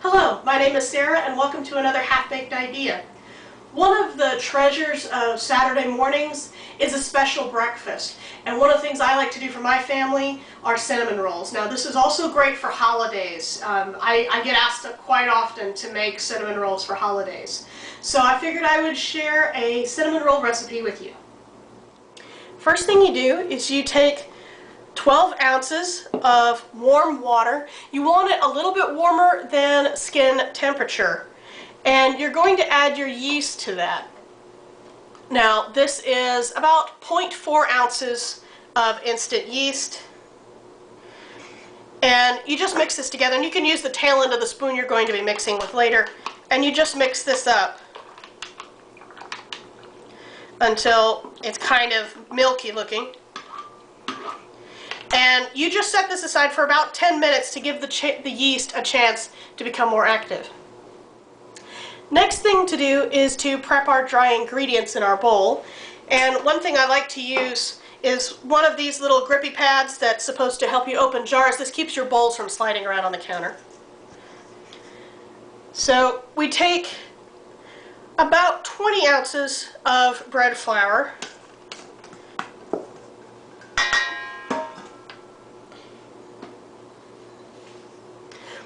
Hello, my name is Sarah and welcome to another half-baked idea. One of the treasures of Saturday mornings is a special breakfast, and one of the things I like to do for my family are cinnamon rolls. Now this is also great for holidays. I get asked quite often to make cinnamon rolls for holidays. So I figured I would share a cinnamon roll recipe with you. First thing you do is you take 12 ounces of warm water. You want it a little bit warmer than skin temperature. And you're going to add your yeast to that. Now this is about 0.4 ounces of instant yeast. And you just mix this together, and you can use the tail end of the spoon you're going to be mixing with later. And you just mix this up until it's kind of milky looking. And you just set this aside for about 10 minutes to give the yeast a chance to become more active. Next thing to do is to prep our dry ingredients in our bowl. And one thing I like to use is one of these little grippy pads that's supposed to help you open jars. This keeps your bowls from sliding around on the counter. So we take about 20 ounces of bread flour.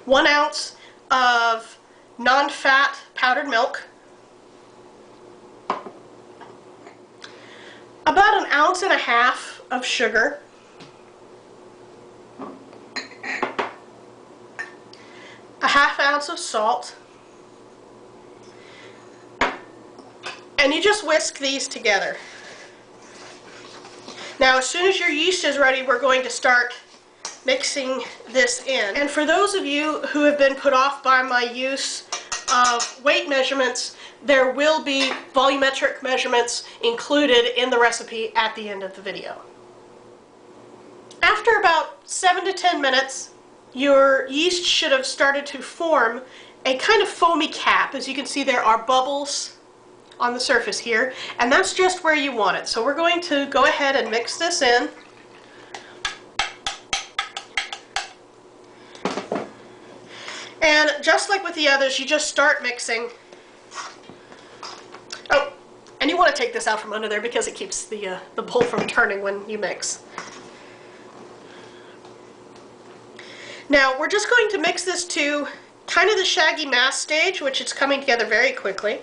One ounce of non-fat powdered milk, about an ounce and a half of sugar, a half ounce of salt, and you just whisk these together. Now as soon as your yeast is ready, we're going to start mixing this in. And for those of you who have been put off by my use of weight measurements, there will be volumetric measurements included in the recipe at the end of the video. After about 7 to 10 minutes, your yeast should have started to form a kind of foamy cap. As you can see, there are bubbles on the surface here, and that's just where you want it. So we're going to go ahead and mix this in. And just like with the others, you just start mixing. Oh, and you want to take this out from under there because it keeps the bowl from turning when you mix. Now we're just going to mix this to kind of the shaggy mass stage, which is coming together very quickly.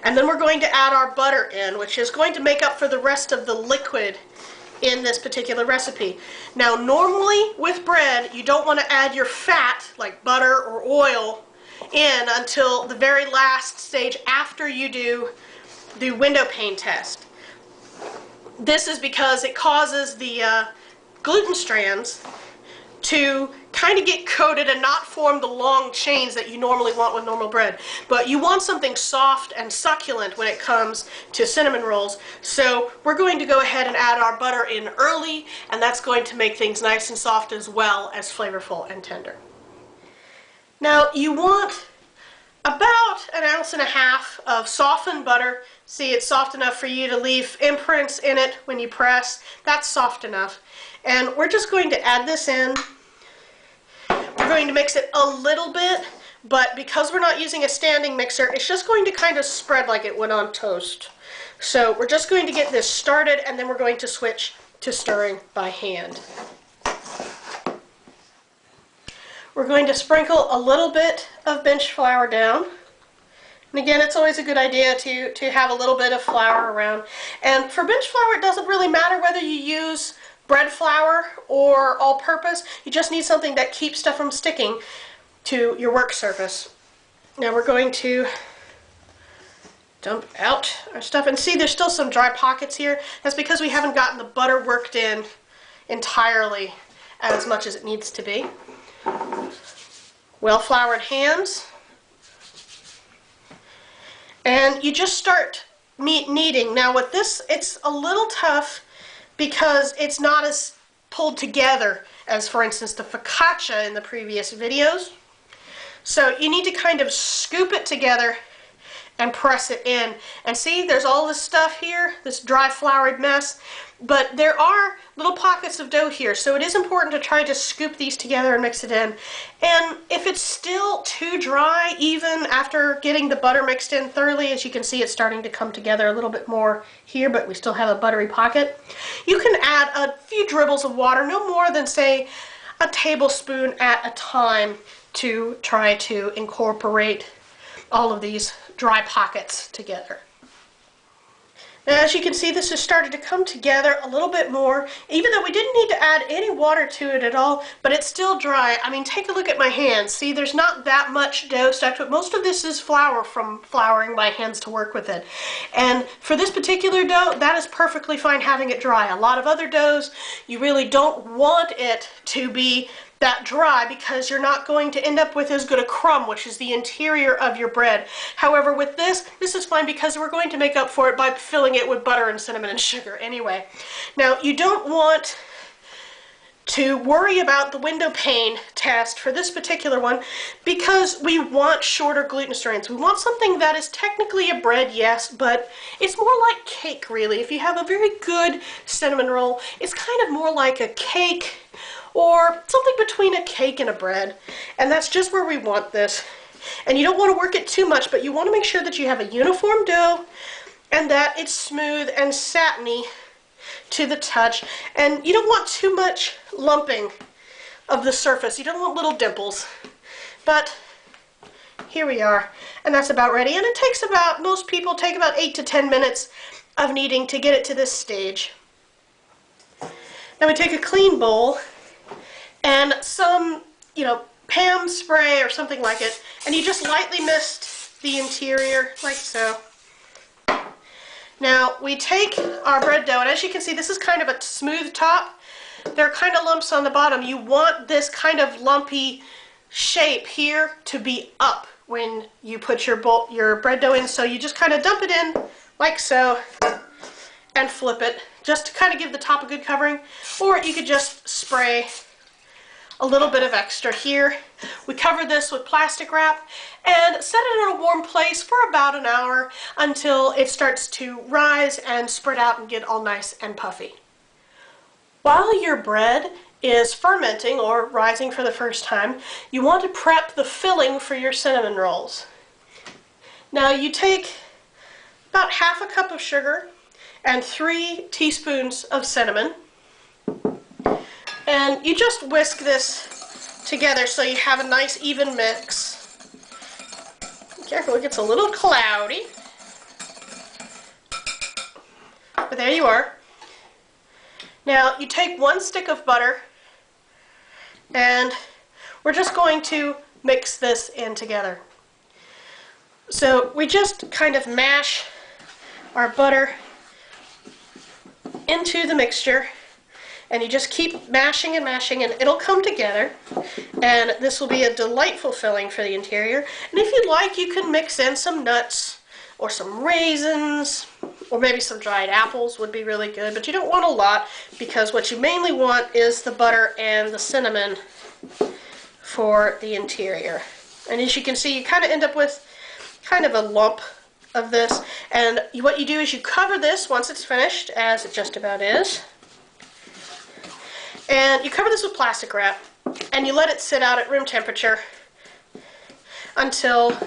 And then we're going to add our butter in, which is going to make up for the rest of the liquid in this particular recipe. Now normally with bread you don't want to add your fat like butter or oil in until the very last stage after you do the window pane test. This is because it causes the gluten strands to kind of get coated and not form the long chains that you normally want with normal bread. But you want something soft and succulent when it comes to cinnamon rolls. So we're going to go ahead and add our butter in early, and that's going to make things nice and soft as well as flavorful and tender. Now you want about an ounce and a half of softened butter. See, it's soft enough for you to leave imprints in it when you press. That's soft enough. And we're just going to add this in. We're going to mix it a little bit, but because we're not using a standing mixer, it's just going to kind of spread like it would on toast. So we're just going to get this started, and then we're going to switch to stirring by hand. We're going to sprinkle a little bit of bench flour down. And again, it's always a good idea to have a little bit of flour around. And for bench flour, it doesn't really matter whether you use bread flour or all-purpose. You just need something that keeps stuff from sticking to your work surface. Now we're going to dump out our stuff, and see there's still some dry pockets here. That's because we haven't gotten the butter worked in entirely as much as it needs to be. Well-floured hands, and you just start kneading. Now with this, it's a little tough because it's not as pulled together as, for instance, the focaccia in the previous videos. So you need to kind of scoop it together and press it in. And see, there's all this stuff here, this dry floured mess, but there are little pockets of dough here, so it is important to try to scoop these together and mix it in. And if it's still too dry, even after getting the butter mixed in thoroughly, as you can see, it's starting to come together a little bit more here, but we still have a buttery pocket, you can add a few dribbles of water, no more than, say, a tablespoon at a time, to try to incorporate all of these dry pockets together. Now, as you can see, this has started to come together a little bit more, even though we didn't need to add any water to it at all, but it's still dry. I mean, take a look at my hands. See, there's not that much dough stuck to it. Most of this is flour from flouring my hands to work with it. And for this particular dough, that is perfectly fine having it dry. A lot of other doughs, you really don't want it to be that dry because you're not going to end up with as good a crumb, which is the interior of your bread. However, with this is fine because we're going to make up for it by filling it with butter and cinnamon and sugar anyway. Now, you don't want to worry about the window pane test for this particular one because we want shorter gluten strands. We want something that is technically a bread, yes, but it's more like cake, really. If you have a very good cinnamon roll, it's kind of more like a cake, or something between a cake and a bread. And that's just where we want this. And you don't want to work it too much, but you want to make sure that you have a uniform dough and that it's smooth and satiny to the touch. And you don't want too much lumping of the surface. You don't want little dimples. But here we are. And that's about ready. And it takes about, most people take about 8 to 10 minutes of kneading to get it to this stage. Now we take a clean bowl and some, Pam spray or something like it, and you just lightly mist the interior like so. Now we take our bread dough, and as you can see, this is kind of a smooth top. There are kind of lumps on the bottom. You want this kind of lumpy shape here to be up when you put your bread dough in, so you just kind of dump it in like so and flip it just to kind of give the top a good covering, or you could just spray a little bit of extra here. We cover this with plastic wrap and set it in a warm place for about an hour until it starts to rise and spread out and get all nice and puffy. While your bread is fermenting or rising for the first time, you want to prep the filling for your cinnamon rolls. Now you take about half a cup of sugar and 3 teaspoons of cinnamon, and you just whisk this together so you have a nice even mix. Be careful, it gets a little cloudy. But there you are. Now you take 1 stick of butter and we're just going to mix this in together. So we just kind of mash our butter into the mixture, and you just keep mashing and mashing, and it'll come together, and this will be a delightful filling for the interior. And if you'd like, you can mix in some nuts or some raisins, or maybe some dried apples would be really good, but you don't want a lot because what you mainly want is the butter and the cinnamon for the interior. And as you can see, you kind of end up with kind of a lump of this, and what you do is you cover this once it's finished, as it just about is. And you cover this with plastic wrap, and you let it sit out at room temperature until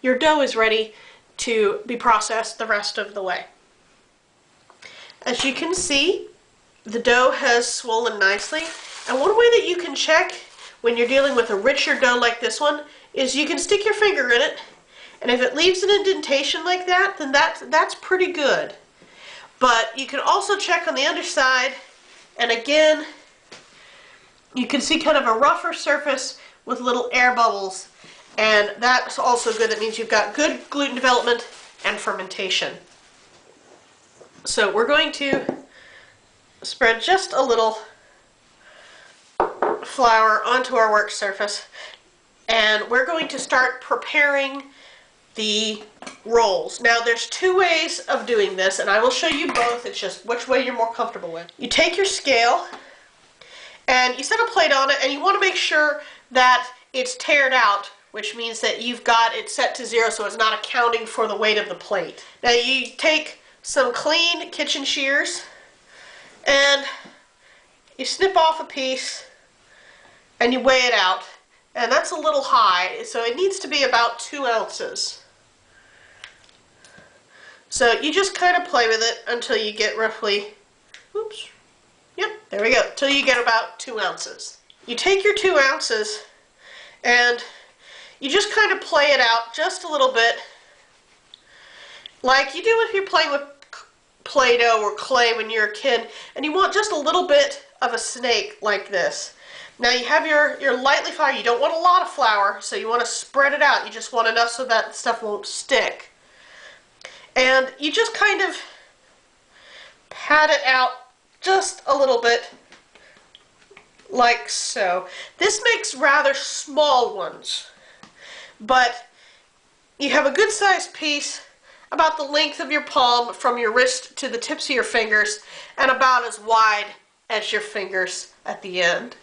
your dough is ready to be processed the rest of the way. As you can see, the dough has swollen nicely, and one way that you can check when you're dealing with a richer dough like this one is you can stick your finger in it, and if it leaves an indentation like that, then that's pretty good. But you can also check on the underside, and again, you can see kind of a rougher surface with little air bubbles, and that's also good. That means you've got good gluten development and fermentation. So we're going to spread just a little flour onto our work surface, and we're going to start preparing the rolls. Now there's 2 ways of doing this, and I will show you both. It's just which way you're more comfortable with. You take your scale and you set a plate on it, and you want to make sure that it's tared out which means that you've got it set to 0 so it's not accounting for the weight of the plate. Now you take some clean kitchen shears and you snip off a piece and you weigh it out. And that's a little high, so it needs to be about 2 ounces. So you just kind of play with it until you get roughly, oops, yep, there we go, till you get about 2 ounces. You take your 2 ounces and you just kind of play it out just a little bit, like you do if you're playing with Play-Doh or clay when you're a kid, and you want just a little bit of a snake like this. Now you have your lightly flour. You don't want a lot of flour, so you want to spread it out. You just want enough so that stuff won't stick. And you just kind of pat it out just a little bit, like so. This makes rather small ones, but you have a good sized piece about the length of your palm from your wrist to the tips of your fingers, and about as wide as your fingers at the end.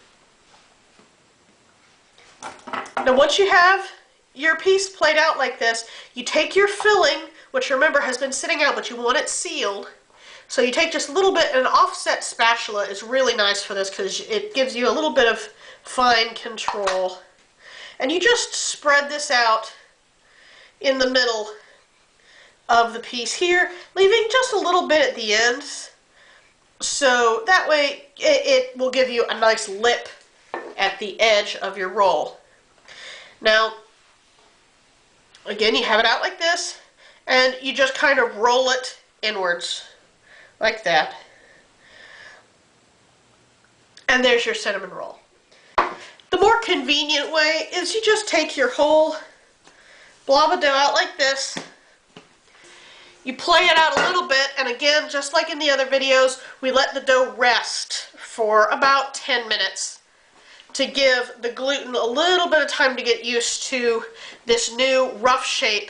Now once you have your piece played out like this, you take your filling, which remember has been sitting out, but you want it sealed. So you take just a little bit, and an offset spatula is really nice for this because it gives you a little bit of fine control. And you just spread this out in the middle of the piece here, leaving just a little bit at the ends. So that way it will give you a nice lip at the edge of your roll. Now, again, you have it out like this, and you just kind of roll it inwards, like that. And there's your cinnamon roll. The more convenient way is you just take your whole blob of dough out like this. You play it out a little bit, and again, just like in the other videos, we let the dough rest for about 10 minutes to give the gluten a little bit of time to get used to this new rough shape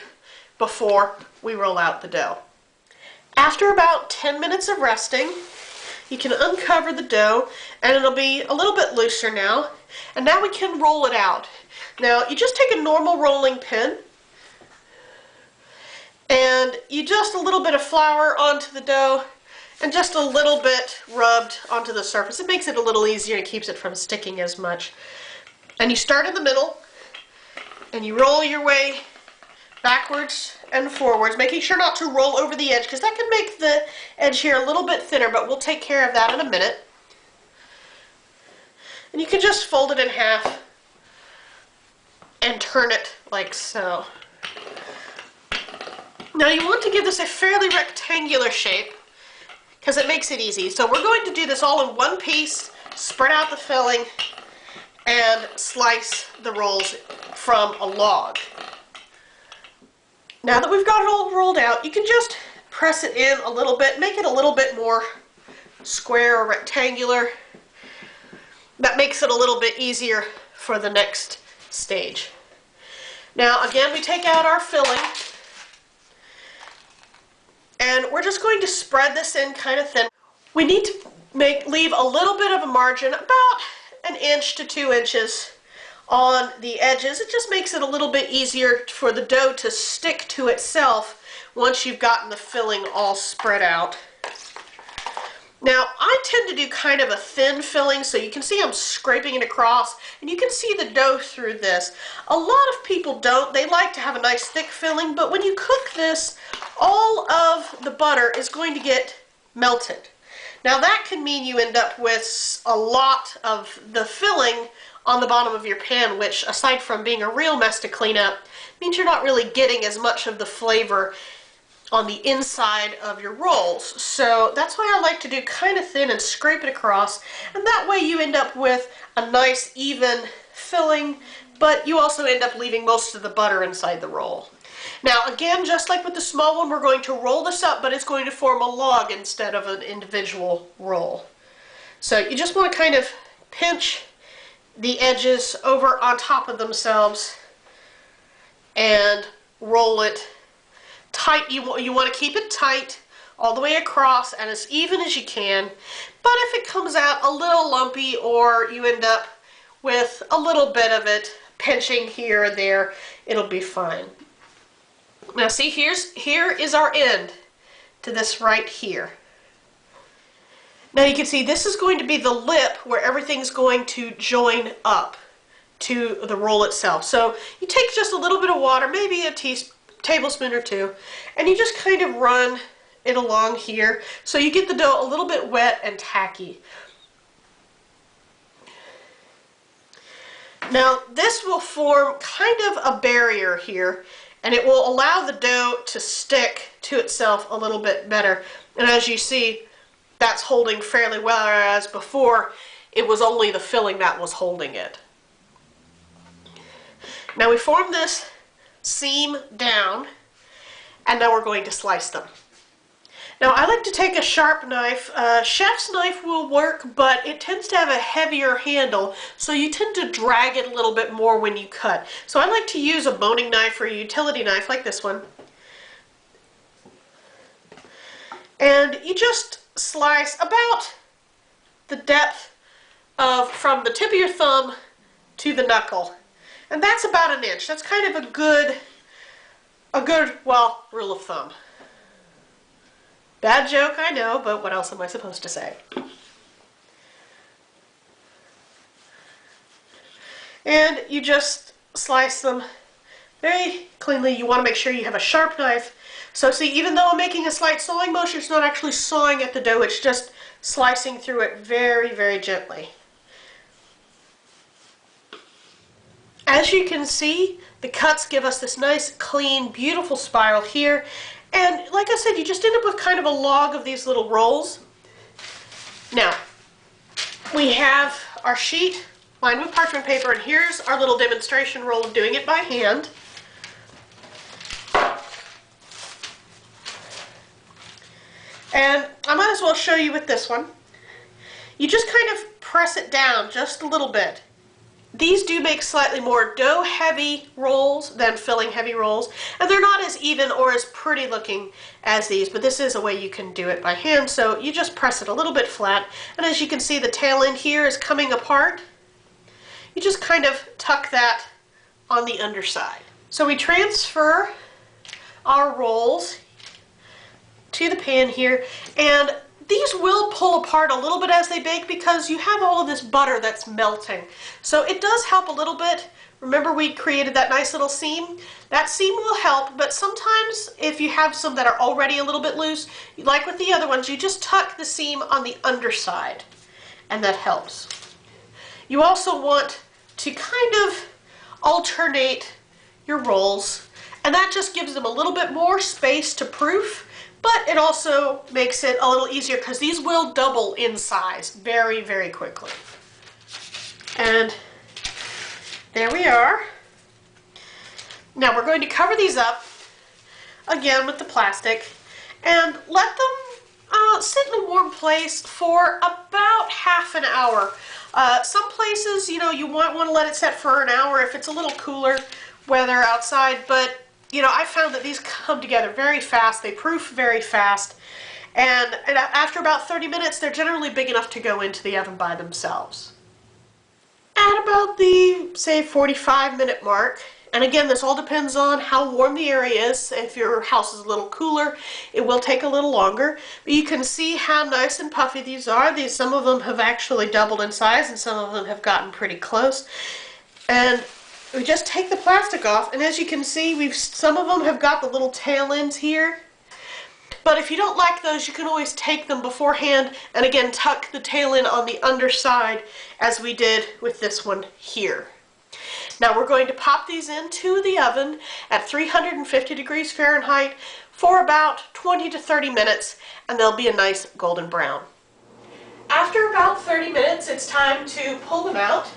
before we roll out the dough. After about 10 minutes of resting, you can uncover the dough, and it'll be a little bit looser now. And now we can roll it out. Now, you just take a normal rolling pin, and you just a little bit of flour onto the dough, and just a little bit rubbed onto the surface. It makes it a little easier and keeps it from sticking as much. And you start in the middle, and you roll your way backwards and forwards, making sure not to roll over the edge, because that can make the edge here a little bit thinner, but we'll take care of that in a minute. And you can just fold it in half and turn it like so. Now you want to give this a fairly rectangular shape because it makes it easy. So we're going to do this all in one piece, spread out the filling, and slice the rolls from a log. Now that we've got it all rolled out, you can just press it in a little bit, make it a little bit more square or rectangular. That makes it a little bit easier for the next stage. Now again, we take out our filling, and we're just going to spread this in kind of thin. We need to leave a little bit of a margin, about 1 inch to 2 inches on the edges. It just makes it a little bit easier for the dough to stick to itself once you've gotten the filling all spread out. Now, I tend to do kind of a thin filling, so you can see I'm scraping it across, and you can see the dough through this. A lot of people don't. They like to have a nice thick filling, but when you cook this, all of the butter is going to get melted. Now, that can mean you end up with a lot of the filling on the bottom of your pan, which, aside from being a real mess to clean up, means you're not really getting as much of the flavor on the inside of your rolls. So that's why I like to do kind of thin and scrape it across, and that way you end up with a nice even filling, but you also end up leaving most of the butter inside the roll. Now again, just like with the small one, we're going to roll this up, but it's going to form a log instead of an individual roll. So you just want to kind of pinch the edges over on top of themselves and roll it tight. You want to keep it tight all the way across and as even as you can, but if it comes out a little lumpy or you end up with a little bit of it pinching here and there, it'll be fine. Now see, here is our end to this right here. Now you can see this is going to be the lip where everything's going to join up to the roll itself. So you take just a little bit of water, maybe a tablespoon or two, and you just kind of run it along here so you get the dough a little bit wet and tacky. Now this will form kind of a barrier here, and it will allow the dough to stick to itself a little bit better. And as you see, that's holding fairly well, whereas before it was only the filling that was holding it. Now we form this seam down, and now we're going to slice them. Now I like to take a sharp knife. Chef's knife will work, but it tends to have a heavier handle, so you tend to drag it a little bit more when you cut. So I like to use a boning knife or a utility knife like this one. And you just slice about the depth of from the tip of your thumb to the knuckle. And that's about an inch. That's kind of a good, well, rule of thumb. Bad joke, I know, but what else am I supposed to say? And you just slice them very cleanly. You want to make sure you have a sharp knife. So see, even though I'm making a slight sawing motion, it's not actually sawing at the dough, it's just slicing through it very, very gently. As you can see, the cuts give us this nice, clean, beautiful spiral here. And like I said, you just end up with kind of a log of these little rolls. Now, we have our sheet lined with parchment paper, and here's our little demonstration roll of doing it by hand. And I might as well show you with this one. You just kind of press it down just a little bit. These do make slightly more dough-heavy rolls than filling-heavy rolls, and they're not as even or as pretty looking as these, but this is a way you can do it by hand. So you just press it a little bit flat, and as you can see, the tail end here is coming apart. You just kind of tuck that on the underside. So we transfer our rolls to the pan here, and these will pull apart a little bit as they bake because you have all of this butter that's melting. So it does help a little bit. Remember, we created that nice little seam? That seam will help, but sometimes if you have some that are already a little bit loose, like with the other ones, you just tuck the seam on the underside, and that helps. You also want to kind of alternate your rolls, and that just gives them a little bit more space to proof. But it also makes it a little easier because these will double in size very, very quickly. And there we are. Now we're going to cover these up again with the plastic and let them sit in a warm place for about half an hour. Some places, you know, you might want to let it set for an hour if it's a little cooler weather outside, but you know, I found that these come together very fast, they proof very fast, and after about 30 minutes, they're generally big enough to go into the oven by themselves. At about the, say, 45-minute mark, and again, this all depends on how warm the area is. If your house is a little cooler, it will take a little longer, but you can see how nice and puffy these are. Some of them have actually doubled in size, and some of them have gotten pretty close. And we just take the plastic off, and as you can see, some of them have got the little tail ends here. But if you don't like those, you can always take them beforehand and again tuck the tail end on the underside as we did with this one here. Now we're going to pop these into the oven at 350 degrees Fahrenheit for about 20 to 30 minutes, and they'll be a nice golden brown. After about 30 minutes, it's time to pull them out.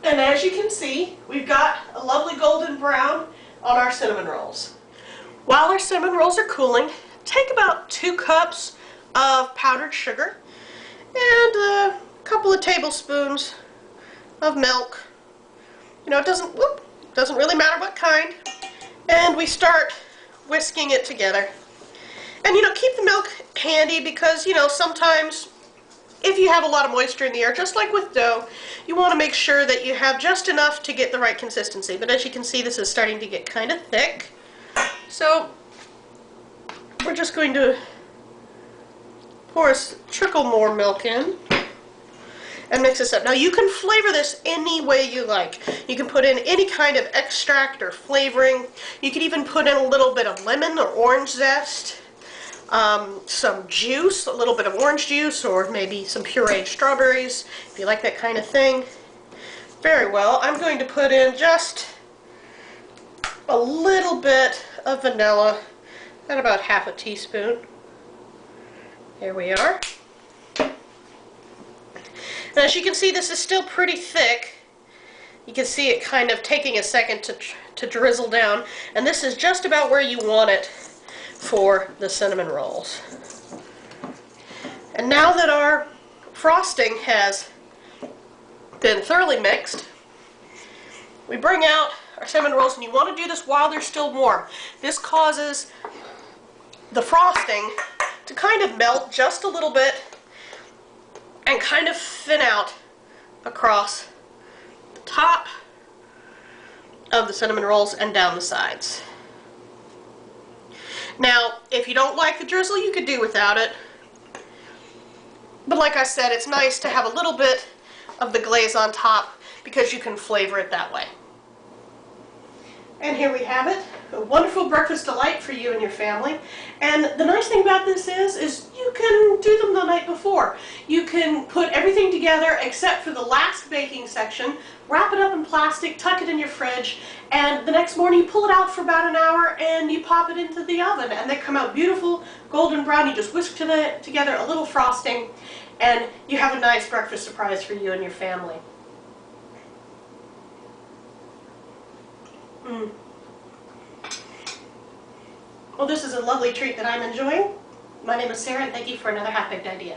And as you can see, we've got a lovely golden brown on our cinnamon rolls. While our cinnamon rolls are cooling, take about 2 cups of powdered sugar and a couple of tablespoons of milk. You know, it doesn't really matter what kind. And we start whisking it together. And you know, keep the milk handy because, you know, sometimes if you have a lot of moisture in the air, just like with dough, you want to make sure that you have just enough to get the right consistency. But as you can see, this is starting to get kind of thick. So we're just going to pour a trickle more milk in and mix this up. Now you can flavor this any way you like. You can put in any kind of extract or flavoring. You can even put in a little bit of lemon or orange zest. Some juice, a little bit of orange juice, or maybe some pureed strawberries, if you like that kind of thing. Very well. I'm going to put in just a little bit of vanilla, and about half a teaspoon. There we are. And as you can see, this is still pretty thick. You can see it kind of taking a second to drizzle down, and this is just about where you want it for the cinnamon rolls. And now that our frosting has been thoroughly mixed, we bring out our cinnamon rolls, and you want to do this while they're still warm. This causes the frosting to kind of melt just a little bit and kind of thin out across the top of the cinnamon rolls and down the sides. Now, if you don't like the drizzle, you could do without it. But like I said, it's nice to have a little bit of the glaze on top because you can flavor it that way. And here we have it, a wonderful breakfast delight for you and your family. And the nice thing about this is you can do them the night before. You can put everything together except for the last baking section, wrap it up in plastic, tuck it in your fridge, and the next morning you pull it out for about an hour and you pop it into the oven, and they come out beautiful golden brown. You just whisk together a little frosting and you have a nice breakfast surprise for you and your family. Well, this is a lovely treat that I'm enjoying. My name is Sarah, and thank you for another half-baked idea.